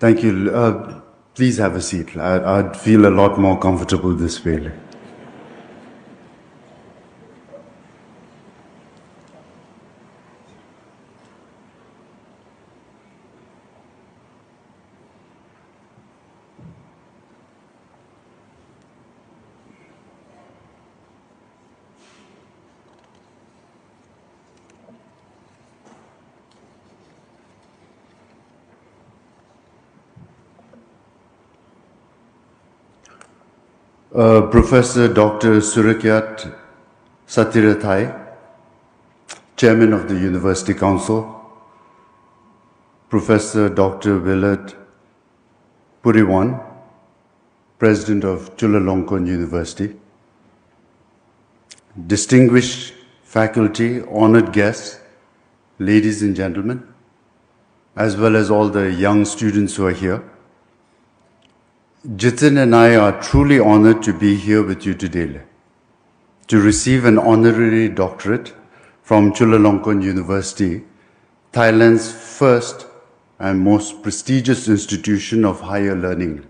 Thank you. Please have a seat. I'd feel a lot more comfortable this way. Professor Dr. Surakyat Sathirathai, Chairman of the University Council, Professor Dr. Willard Puriwan, President of Chulalongkorn University, distinguished faculty, honored guests, ladies and gentlemen, as well as all the young students who are here. Jitin and I are truly honored to be here with you today, to receive an honorary doctorate from Chulalongkorn University, Thailand's first and most prestigious institution of higher learning.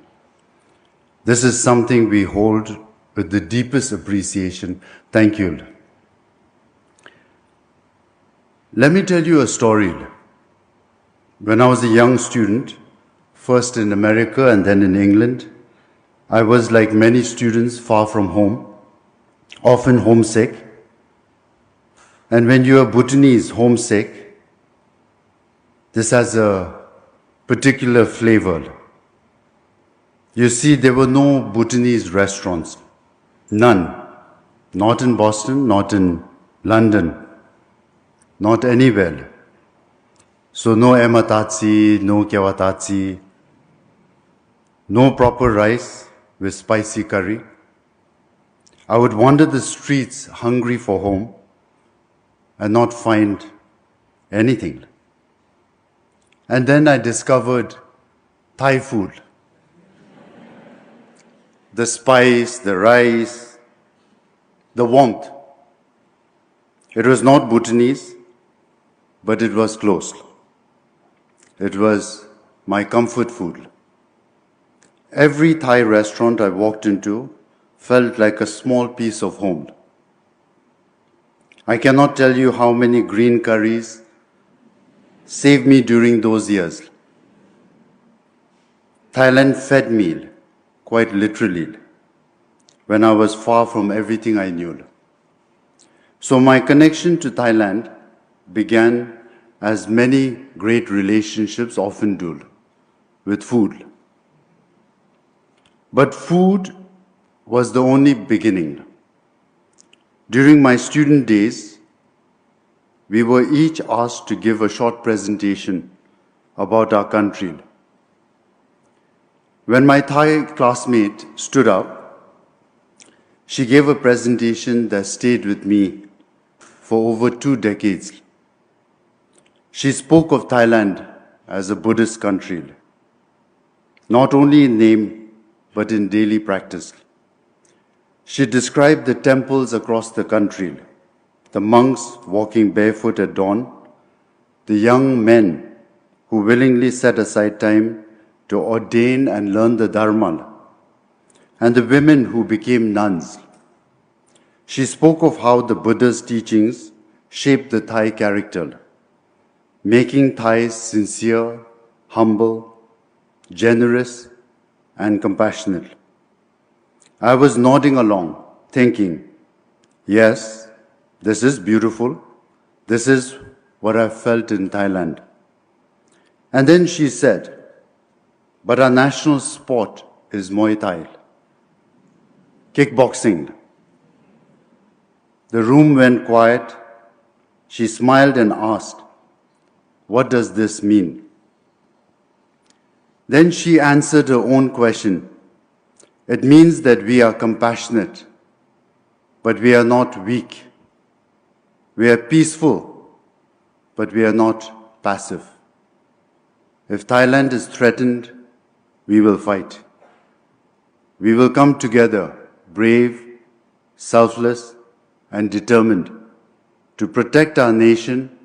This is something we hold with the deepest appreciation. Thank you. Let me tell you a story. When I was a young student, first in America and then in England, I was, like many students, far from home, often homesick. And when you are Bhutanese, homesick, this has a particular flavor. You see, there were no Bhutanese restaurants. None. Not in Boston, not in London, not anywhere. So no ematatsi, no kyawatatsi, no proper rice with spicy curry. I would wander the streets hungry for home and not find anything. And then I discovered Thai food. The spice, the rice, the warmth. It was not Bhutanese, but it was close. It was my comfort food. Every Thai restaurant I walked into felt like a small piece of home. I cannot tell you how many green curries saved me during those years. Thailand fed me, quite literally, when I was far from everything I knew. So my connection to Thailand began, as many great relationships often do, with food. But food was the only beginning. During my student days, we were each asked to give a short presentation about our country. When my Thai classmate stood up, she gave a presentation that stayed with me for over 2 decades. She spoke of Thailand as a Buddhist country, not only in name, but in daily practice. She described the temples across the country, the monks walking barefoot at dawn, the young men who willingly set aside time to ordain and learn the Dharma, and the women who became nuns. She spoke of how the Buddha's teachings shaped the Thai character, making Thais sincere, humble, generous, and compassionate. I was nodding along, thinking, yes, this is beautiful. This is what I felt in Thailand. And then she said, but our national sport is Muay Thai, kickboxing. The room went quiet. She smiled and asked, what does this mean? Then she answered her own question. It means that we are compassionate, but we are not weak. We are peaceful, but we are not passive. If Thailand is threatened, we will fight. We will come together, brave, selfless, and determined to protect our nation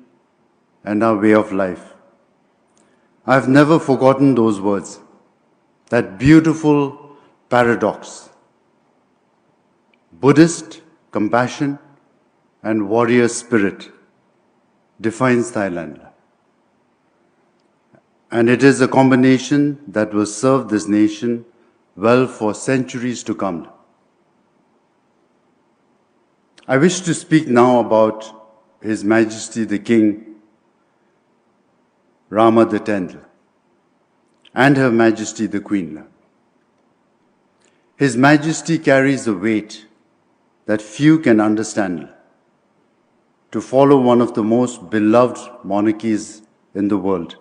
and our way of life. I've never forgotten those words, that beautiful paradox. Buddhist compassion and warrior spirit defines Thailand. And it is a combination that will serve this nation well for centuries to come. I wish to speak now about His Majesty the King Rama X and Her Majesty the Queen. His Majesty carries a weight that few can understand, to follow one of the most beloved monarchies in the world,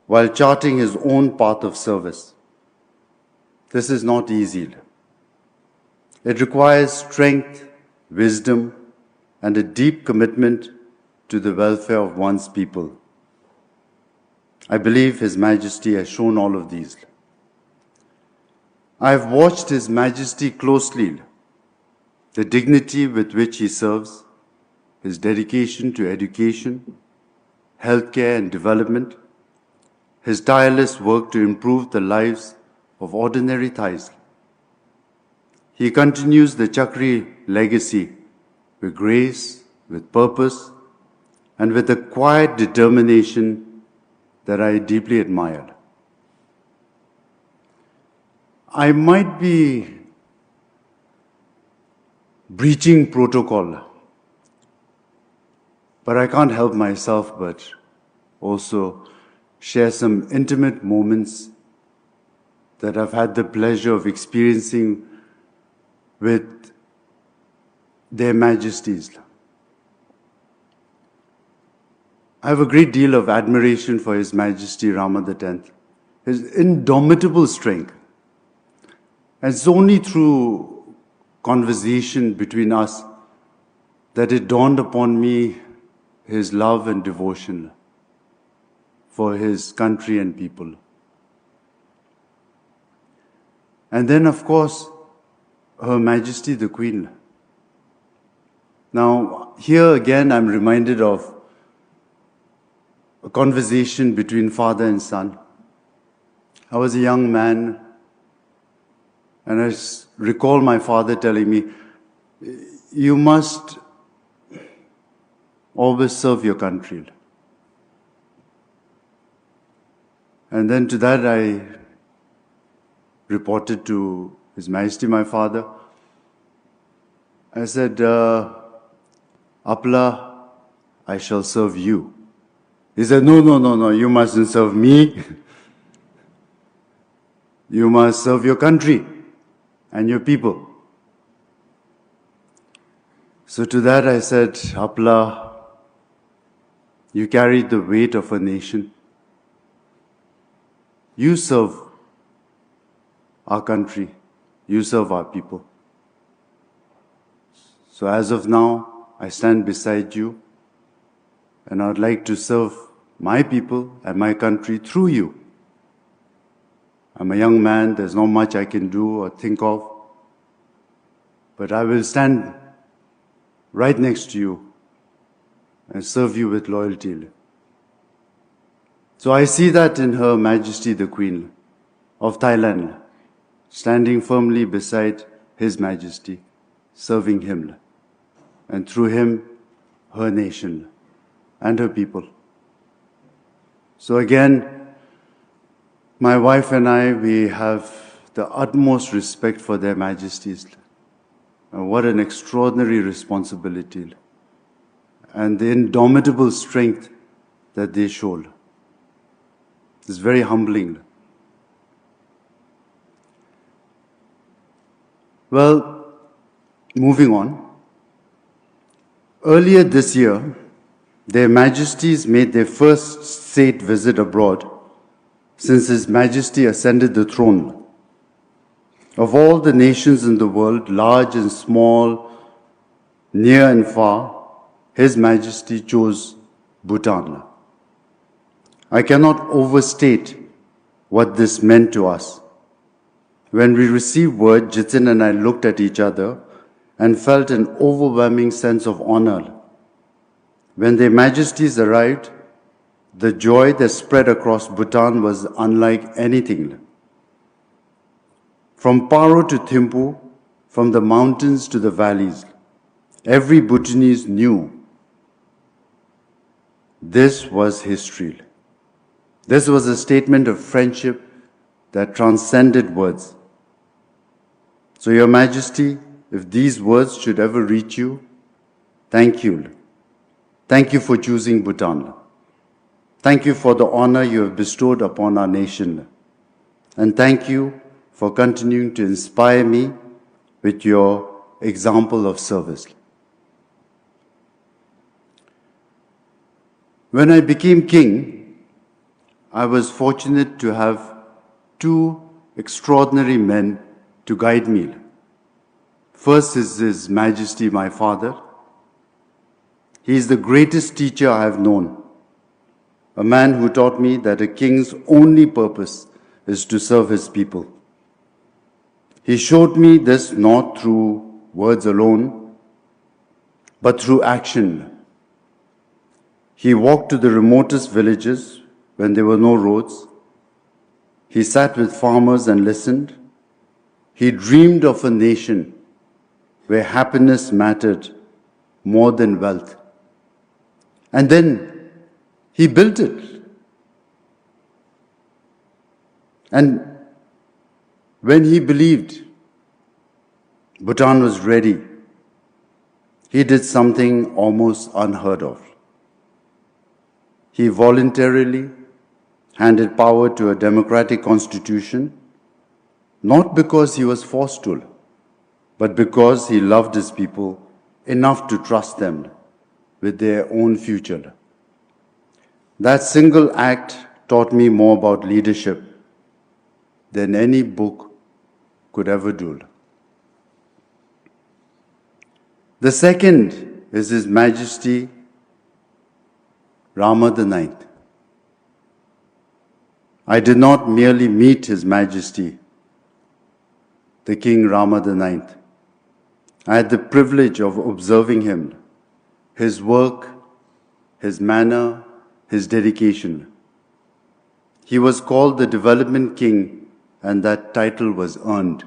while charting his own path of service. This is not easy. It requires strength, wisdom, and a deep commitment to the welfare of one's people. I believe His Majesty has shown all of these. I have watched His Majesty closely, the dignity with which he serves, his dedication to education, healthcare and development, his tireless work to improve the lives of ordinary Thais. He continues the Chakri legacy with grace, with purpose, and with a quiet determination that I deeply admire. I might be breaching protocol, but I can't help myself but also share some intimate moments that I've had the pleasure of experiencing with Their Majesties. I have a great deal of admiration for His Majesty Rama X, his indomitable strength. And it's only through conversation between us that it dawned upon me his love and devotion for his country and people. And then, of course, Her Majesty the Queen. Now, here again, I'm reminded of a conversation between father and son. I was a young man, and I recall my father telling me, you must always serve your country. And then to that I reported to His Majesty, my father. I said, Apla, I shall serve you. He said, no, you mustn't serve me. You must serve your country and your people. So to that I said, Apla, you carry the weight of a nation. You serve our country. You serve our people. So as of now, I stand beside you, and I would like to serve my people and my country through you. I'm a young man, there's not much I can do or think of, but I will stand right next to you and serve you with loyalty. So I see that in Her Majesty the Queen of Thailand, standing firmly beside His Majesty, serving him, and through him, her nation and her people. So again, my wife and I, we have the utmost respect for Their Majesties. And what an extraordinary responsibility and the indomitable strength that they showed. It's very humbling. Well, moving on. Earlier this year, Their Majesties made their first state visit abroad since His Majesty ascended the throne. Of all the nations in the world, large and small, near and far, His Majesty chose Bhutan. I cannot overstate what this meant to us. When we received word, Jitin and I looked at each other and felt an overwhelming sense of honor. When Their Majesties arrived, The joy that spread across Bhutan was unlike anything. From Paro to Thimphu, from the mountains to the valleys, every Bhutanese knew this was history. This was a statement of friendship that transcended words. So, Your Majesty, if these words should ever reach you, thank you. Thank you for choosing Bhutan. Thank you for the honor you have bestowed upon our nation. And thank you for continuing to inspire me with your example of service. When I became king, I was fortunate to have two extraordinary men to guide me. First is His Majesty, my father. He is the greatest teacher I have known, a man who taught me that a king's only purpose is to serve his people. He showed me this not through words alone, but through action. He walked to the remotest villages when there were no roads. He sat with farmers and listened. He dreamed of a nation where happiness mattered more than wealth. And then he built it. And when he believed Bhutan was ready, he did something almost unheard of. He voluntarily handed power to a democratic constitution, not because he was forced to, but because he loved his people enough to trust them with their own future. That single act taught me more about leadership than any book could ever do. The second is His Majesty Rama IX. I did not merely meet His Majesty, the King Rama IX. I had the privilege of observing him, his work, his manner, his dedication. He was called the Development King, and that title was earned.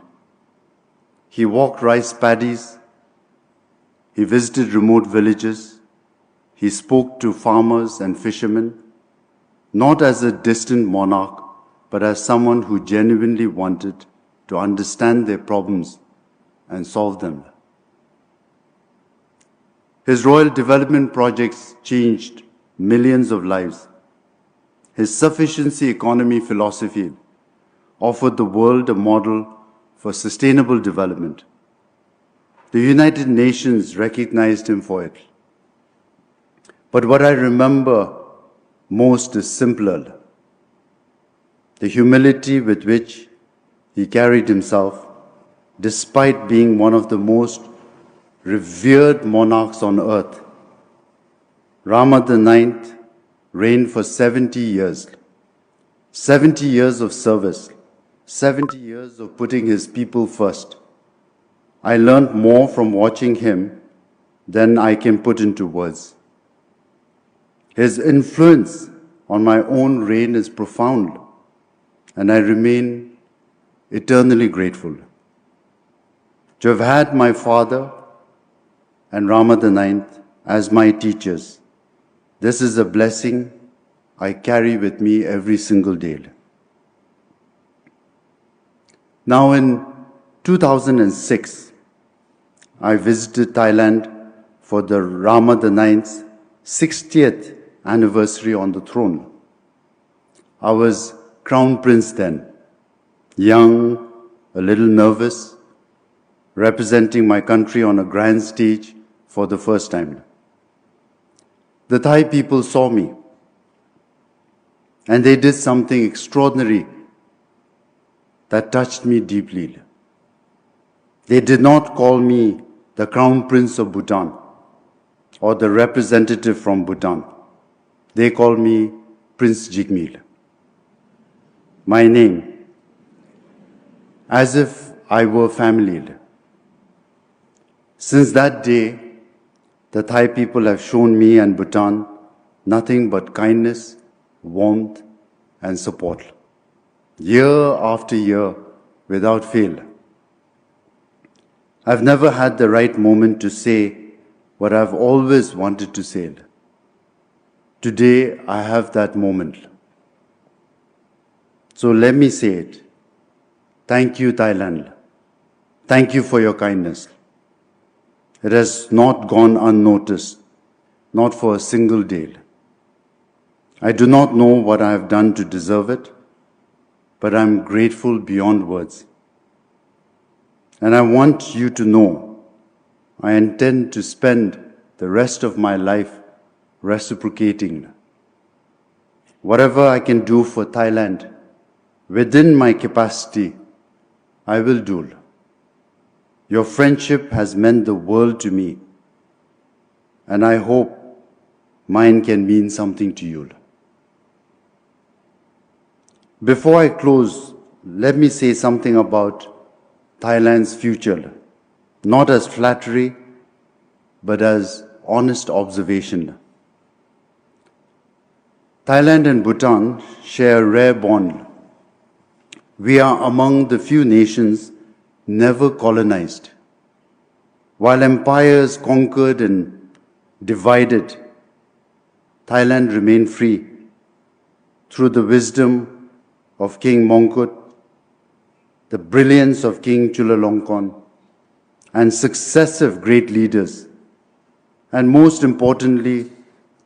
He walked rice paddies. He visited remote villages. He spoke to farmers and fishermen, not as a distant monarch, but as someone who genuinely wanted to understand their problems and solve them. His royal development projects changed millions of lives. His sufficiency economy philosophy offered the world a model for sustainable development. The United Nations recognized him for it. But what I remember most is simpler. The humility with which he carried himself, despite being one of the most revered monarchs on earth. Rama IX reigned for 70 years. 70 years of service. 70 years of putting his people first. I learned more from watching him than I can put into words. His influence on my own reign is profound, and I remain eternally grateful. To have had my father and Rama IX as my teachers, this is a blessing I carry with me every single day. Now in 2006, I visited Thailand for the Rama IX's 60th anniversary on the throne. I was Crown Prince then, young, a little nervous, representing my country on a grand stage for the first time. The Thai people saw me, and they did something extraordinary that touched me deeply. They did not call me the Crown Prince of Bhutan or the representative from Bhutan. They called me Prince Jigmeel, my name, as if I were family. Since that day, the Thai people have shown me and Bhutan nothing but kindness warmth, and support, year after year, without fail. I've never had the right moment to say what I've always wanted to say. Today, I have that moment. So let me say it. Thank you, Thailand. Thank you for your kindness. It has not gone unnoticed, not for a single day. I do not know what I have done to deserve it, but I am grateful beyond words. And I want you to know I intend to spend the rest of my life reciprocating. Whatever I can do for Thailand within my capacity, I will do. Your friendship has meant the world to me, and I hope mine can mean something to you. Before I close, let me say something about Thailand's future, not as flattery, but as honest observation. Thailand and Bhutan share a rare bond. We are among the few nations never colonized. While empires conquered and divided, Thailand remained free through the wisdom of King Mongkut, the brilliance of King Chulalongkorn, and successive great leaders, and most importantly,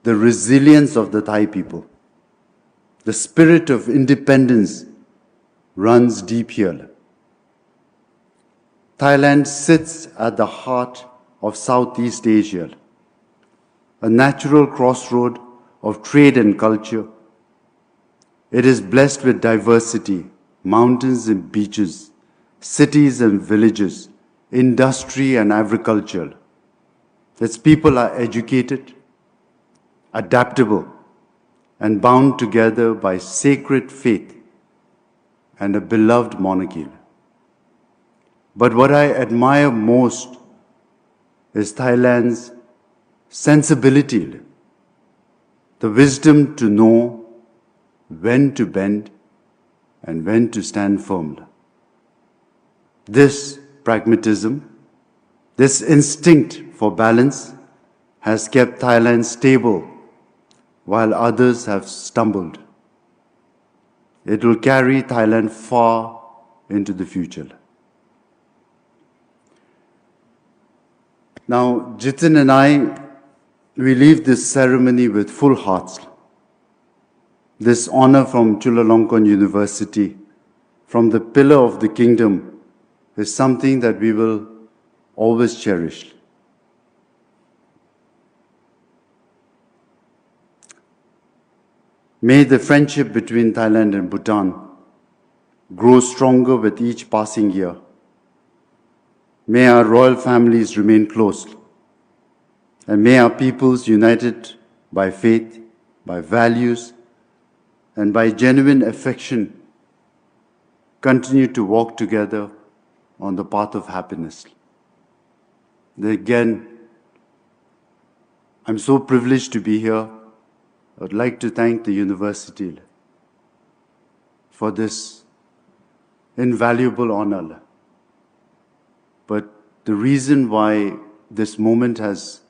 the resilience of the Thai people. The spirit of independence runs deep here. Thailand sits at the heart of Southeast Asia, a natural crossroad of trade and culture. It is blessed with diversity, mountains and beaches, cities and villages, industry and agriculture. Its people are educated, adaptable, and bound together by sacred faith and a beloved monarchy. But what I admire most is Thailand's sensibility, the wisdom to know when to bend and when to stand firm. This pragmatism, this instinct for balance has kept Thailand stable while others have stumbled. It will carry Thailand far into the future. Now, Jitin and I, we leave this ceremony with full hearts. This honor from Chulalongkorn University, from the pillar of the kingdom, is something that we will always cherish. May the friendship between Thailand and Bhutan grow stronger with each passing year. May our royal families remain close, and may our peoples, united by faith, by values, and by genuine affection, continue to walk together on the path of happiness. Again, I'm so privileged to be here. I would like to thank the university for this invaluable honor. But the reason why this moment has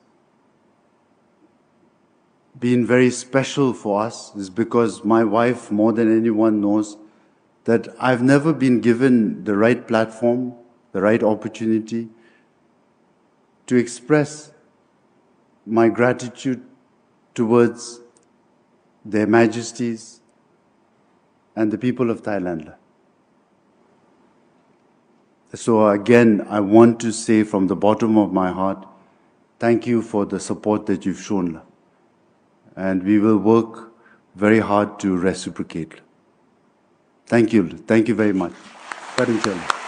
been very special for us is because my wife, more than anyone, knows that I've never been given the right platform, the right opportunity to express my gratitude towards Their Majesties and the people of Thailand. So again, I want to say from the bottom of my heart, thank you for the support that you've shown. And we will work very hard to reciprocate. Thank you. Thank you very much. Parinchal.